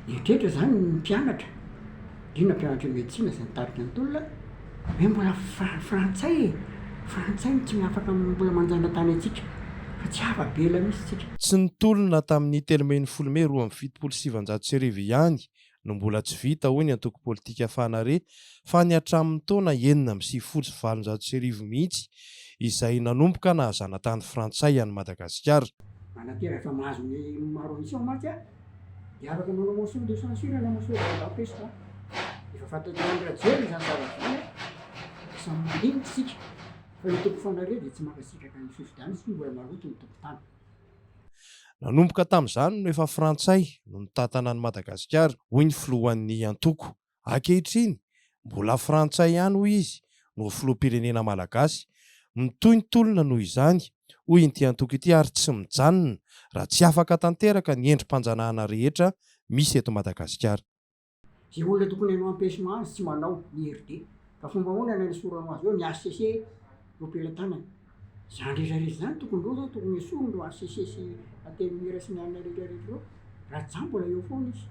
Eritreretra zany ny mpianatra, indrindra mpianatra meditsina zay nitarika ny tolona hoe mbola frantsay frantsay tsy miafaka mbola manjana tany antsika fa tsy afa-bela mihitsy tsika. Tsy nitolona tamin'ny telo ambin'ny folo Mey 1770 ihany no mbola tsy vita hoy ny antoko politika Fanare fa ny hatramin'ny taona 1970 mihitsy izay nanomboka nahazana tany frantsay any Madagasikara. Manateraka mahazo ny maromission matsy a dia afaka manao motion de censure na motion de budapest efa fantatr'andrajely zany zavatra samy mandinika sika fa ny toko Fanare dia tsy mankasitraka ny fifidianana sy mbola maroto ny tokotany. Nanomboka tamin'izany no efa frantsay no mitantana any Madagasikara hoy ny filohan'ny antoko. Ankehitriny mbola frantsay ihany hoy izy no filoham-pirenena malagasy. Mitohy ny tolona noho izany hoy ity antoko ity ary tsy mijanona raha tsy afaka tanteraka ny endrim-panjanahana rehetra misy eto Madagasikara. Zay olona tokony hanao empêchement azy tsy manao ny RD ka fomba honana ny soranao azy eo ny ACC no ampelantanany. Zany rehetrarehetra zany tokony reo zao tokony esoriny reo ACC sy ATMR sy ny anona rehetrarehetra reo raha tsy zany mbola eo foana izy.